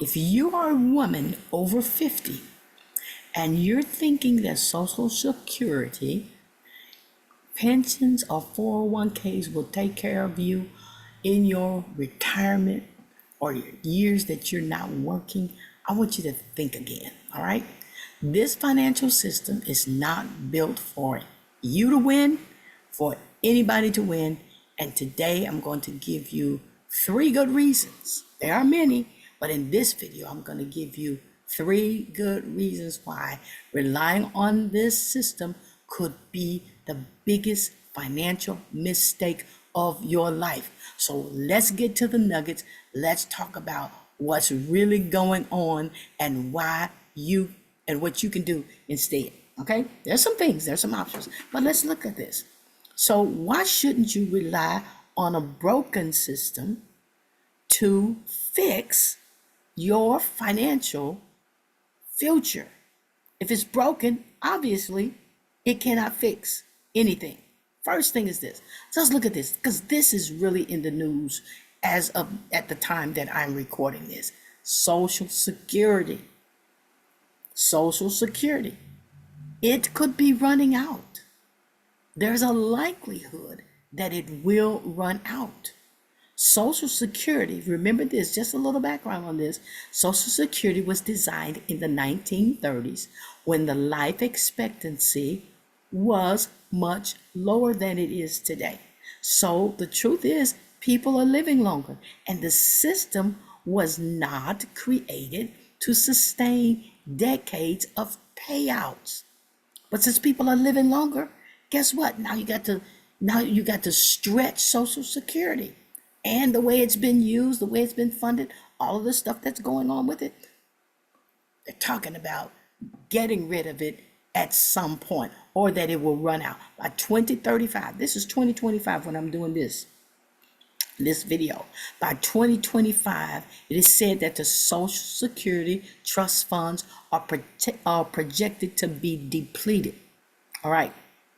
If you are a woman over 50 and you're thinking that Social Security, pensions, or 401ks will take care of you in your retirement or your years that you're not working, I want you to think again, all right? This financial system is not built for you to win, for anybody to win. And today I'm going to give you 3 good reasons. There are many, but in this video, I'm going to give you 3 good reasons why relying on this system could be the biggest financial mistake of your life. So let's get to the nuggets. Let's talk about what's really going on and why you and what you can do instead. Okay, there's some things, there's some options, but let's look at this. So why shouldn't you rely on a broken system to fix your financial future? If it's broken, obviously it cannot fix anything. First thing is this. So let's look at this, because this is really in the news as of at the time that I'm recording this. Social Security. Social Security. It could be running out. There's a likelihood that it will run out. Social Security, remember this, just a little background on this. Social Security was designed in the 1930s when the life expectancy was much lower than it is today. So the truth is, people are living longer, and the system was not created to sustain decades of payouts. But since people are living longer, guess what? Now you got to stretch Social Security. And the way it's been used, the way it's been funded, all of the stuff that's going on with it, they're talking about getting rid of it at some point, or that it will run out by 2035. This is 2025 when I'm doing this video. By 2025, it is said that the Social Security trust funds are projected to be depleted. All right,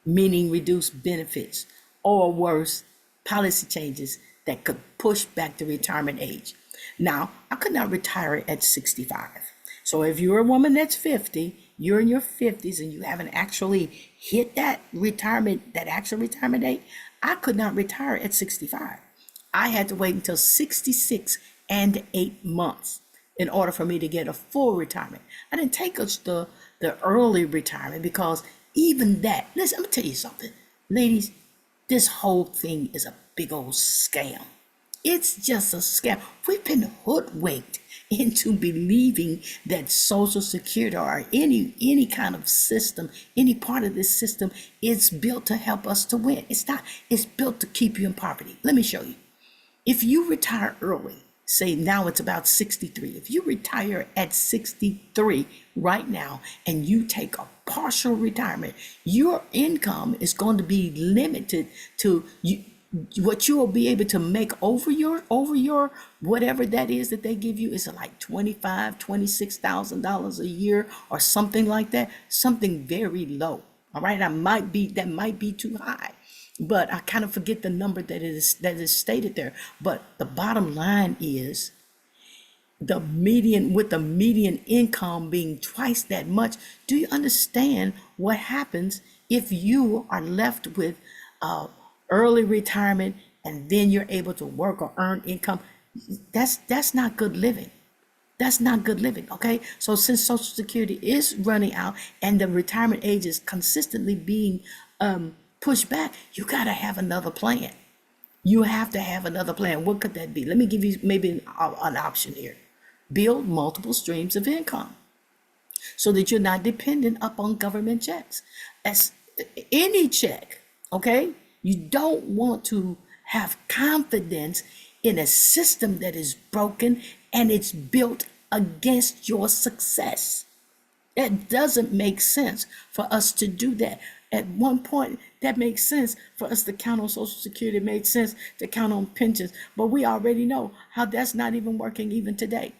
meaning reduced benefits, or worse, policy changes that could push back the retirement age. Now, I could not retire at 65. So if you're a woman that's 50, you're in your 50s and you haven't actually hit that actual retirement date, I could not retire at 65. I had to wait until 66 and 8 months in order for me to get a full retirement. I didn't take the early retirement because even that, listen, I'm gonna tell you something, ladies, this whole thing is a big old scam. It's just a scam. We've been hoodwinked into believing that Social Security or any kind of system, any part of this system is built to help us to win. It's not. It's built to keep you in poverty. Let me show you. If you retire early, say now it's about 63. If you retire at 63 right now and you take a partial retirement, your income is going to be limited to what you will be able to make over your whatever that is that they give you. Is like $26,000 a year or something like that, something very low. All right, that might be too high, but I kind of forget the number that is stated there. But the bottom line is, with the median income being twice that much, do you understand what happens if you are left with early retirement and then you're able to work or earn income? That's not good living. That's not good living. Okay, so since Social Security is running out and the retirement age is consistently being pushed back, you got to have another plan. You have to have another plan. What could that be? Let me give you maybe an option here. Build multiple streams of income so that you're not dependent upon government checks. As any check, okay? You don't want to have confidence in a system that is broken and it's built against your success. It doesn't make sense for us to do that. At one point, that makes sense for us to count on Social Security. It made sense to count on pensions, but we already know how that's not even working even today.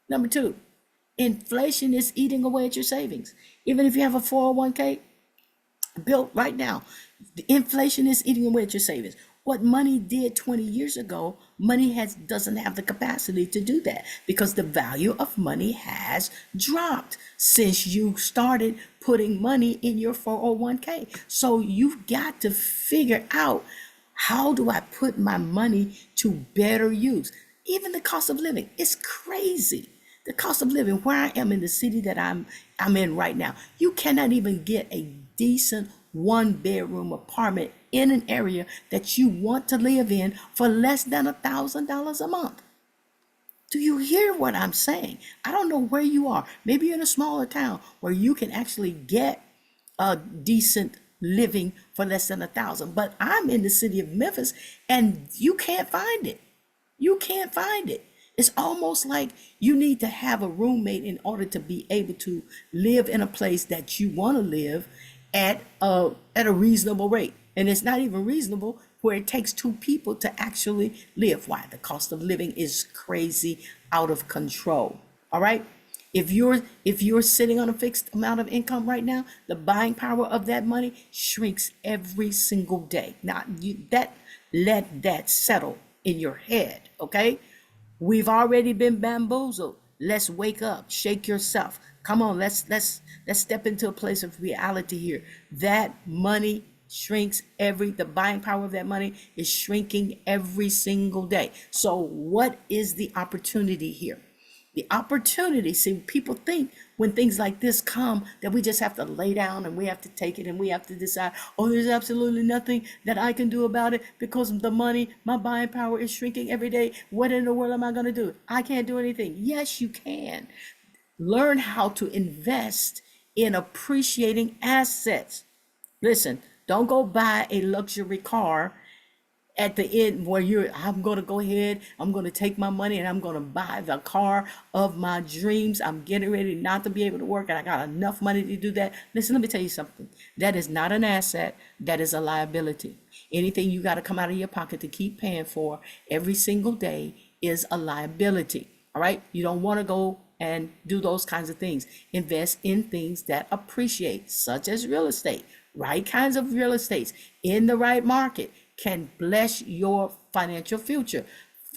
Number 2, inflation is eating away at your savings. Even if you have a 401k built right now, the inflation is eating away at your savings. What money did 20 years ago, money has doesn't have the capacity to do that because the value of money has dropped since you started putting money in your 401k. So you've got to figure out, how do I put my money to better use? Even the cost of living is crazy. The cost of living where I am in the city that I'm in right now, you cannot even get a decent one bedroom apartment in an area that you want to live in for less than $1,000 a month. Do you hear what I'm saying? I don't know where you are. Maybe you're in a smaller town where you can actually get a decent living for less than 1,000. But I'm in the city of Memphis and you can't find it. You can't find it. It's almost like you need to have a roommate in order to be able to live in a place that you want to live at a reasonable rate. And it's not even reasonable where it takes two people to actually live. Why? The cost of living is crazy, out of control. All right. If you're sitting on a fixed amount of income right now, the buying power of that money shrinks every single day. Now let that settle in your head, okay? We've already been bamboozled. Let's wake up, shake yourself. Come on, let's step into a place of reality here. That money shrinks the buying power of that money is shrinking every single day. So what is the opportunity here? The opportunity, see, people think when things like this come that we just have to lay down and we have to take it and we have to decide, oh, there's absolutely nothing that I can do about it because the money, my buying power is shrinking every day. What in the world am I going to do? I can't do anything. Yes, you can. Learn how to invest in appreciating assets. Listen, don't go buy a luxury car at the end where I'm going to go ahead, I'm going to take my money and I'm going to buy the car of my dreams. I'm getting ready not to be able to work and I got enough money to do that. Listen, let me tell you something. That is not an asset. That is a liability. Anything you got to come out of your pocket to keep paying for every single day is a liability. All right. You don't want to go and do those kinds of things. Invest in things that appreciate, such as real estate. Right kinds of real estates in the right market can bless your financial future.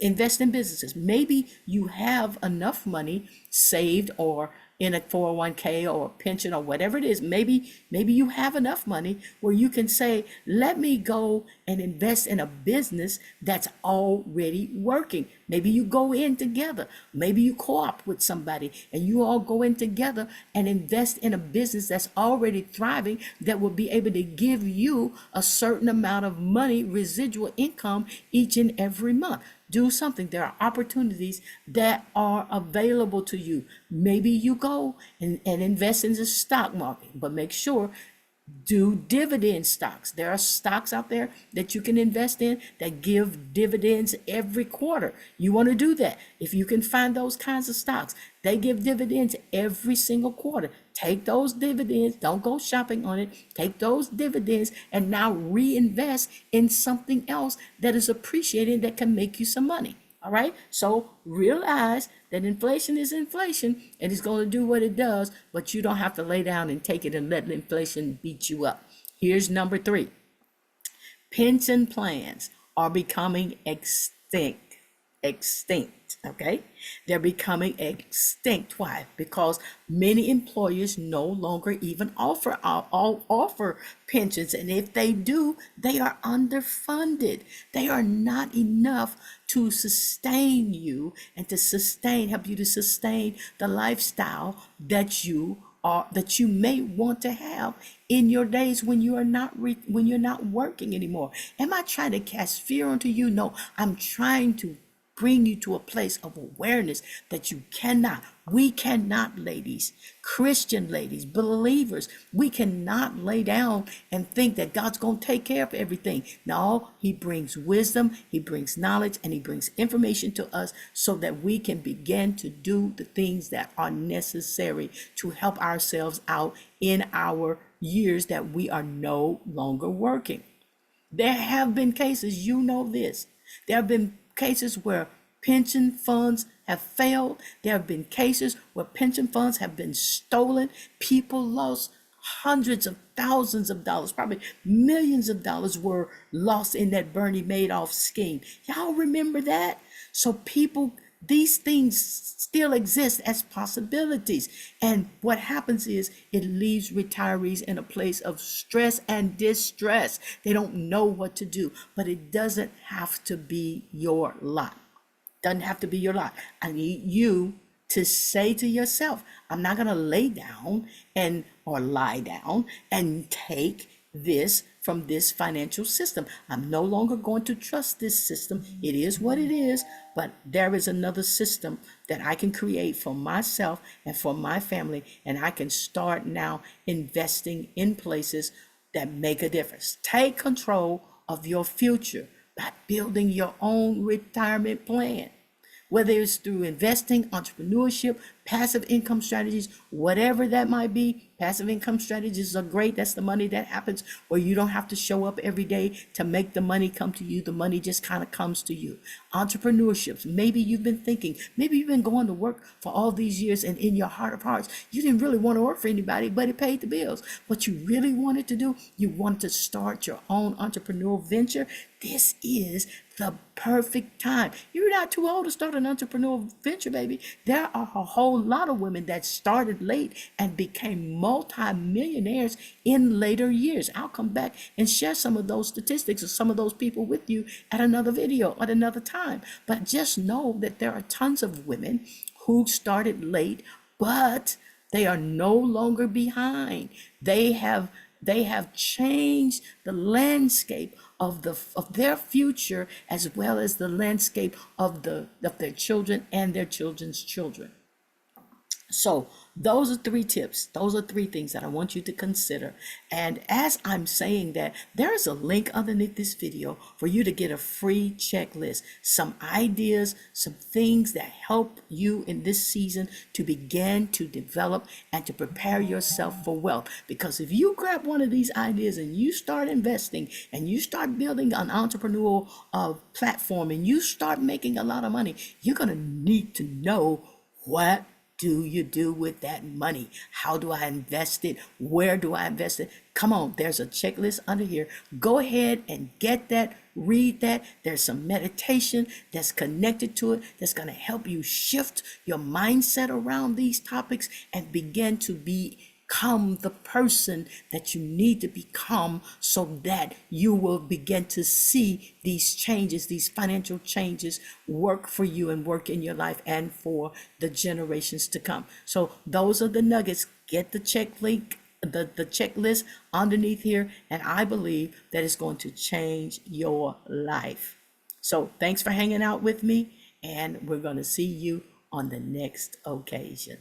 Invest in businesses. Maybe you have enough money saved or in a 401k or a pension or whatever it is. Maybe you have enough money where you can say, let me go and invest in a business that's already working. Maybe you go in together. Maybe you co-op with somebody and you all go in together and invest in a business that's already thriving that will be able to give you a certain amount of money, residual income each and every month. Do something. There are opportunities that are available to you. Maybe you go and invest in the stock market, but make sure do dividend stocks. There are stocks out there that you can invest in that give dividends every quarter. You want to do that. If you can find those kinds of stocks, they give dividends every single quarter. Take those dividends, don't go shopping on it. Take those dividends and now reinvest in something else that is appreciating that can make you some money. All right. So realize that inflation is inflation and it's going to do what it does, but you don't have to lay down and take it and let inflation beat you up. Here's number 3. Pension plans are becoming extinct. Okay, they're becoming extinct. Why? Because many employers no longer even offer pensions, and if they do, they are underfunded. They are not enough to sustain you and to help you to sustain the lifestyle that you may want to have in your days when you are when you're not working anymore. Am I trying to cast fear onto you? No, I'm trying to bring you to a place of awareness that we cannot, ladies, Christian ladies, believers, we cannot lay down and think that God's going to take care of everything. No, he brings wisdom, he brings knowledge, and he brings information to us so that we can begin to do the things that are necessary to help ourselves out in our years that we are no longer working. There have been cases, you know this. There have been cases where pension funds have failed. There have been cases where pension funds have been stolen. People lost hundreds of thousands of dollars, probably millions of dollars were lost in that Bernie Madoff scheme. Y'all remember that? So people, these things still exist as possibilities. And what happens is it leaves retirees in a place of stress and distress. They don't know what to do, but it doesn't have to be your lot. Doesn't have to be your lot. I need you to say to yourself, I'm not going to lay down and or lie down and take this from this financial system. I'm no longer going to trust this system. It is what it is, but there is another system that I can create for myself and for my family, and I can start now investing in places that make a difference. Take control of your future by building your own retirement plan, whether it's through investing, entrepreneurship, passive income strategies, whatever that might be. Passive income strategies are great. That's the money that happens where you don't have to show up every day to make the money come to you. The money just kind of comes to you. Entrepreneurships, maybe you've been thinking, maybe you've been going to work for all these years, and in your heart of hearts, you didn't really want to work for anybody, but it paid the bills. What you really wanted to do, you wanted to start your own entrepreneurial venture. This is the perfect time. You're not too old to start an entrepreneurial venture, baby. There are a whole lot of women that started late and became multi-millionaires in later years. I'll come back and share some of those statistics or some of those people with you at another video at another time. But just know that there are tons of women who started late, but they are no longer behind. They have changed the landscape of their future, as well as the landscape of their children and their children's children. So those are three tips. Those are three things that I want you to consider. And as I'm saying that, there is a link underneath this video for you to get a free checklist, some ideas, some things that help you in this season to begin to develop and to prepare yourself for wealth. Because if you grab one of these ideas and you start investing and you start building an entrepreneurial platform and you start making a lot of money, you're going to need to know, what do you do with that money? How do I invest it? Where do I invest it? Come on, there's a checklist under here. Go ahead and get that, read that. There's some meditation that's connected to it that's going to help you shift your mindset around these topics and begin to become the person that you need to become, so that you will begin to see these changes, these financial changes, work for you and work in your life and for the generations to come. So those are the nuggets. Get the check link, the checklist underneath here, and I believe that it's going to change your life. So thanks for hanging out with me, and we're going to see you on the next occasion.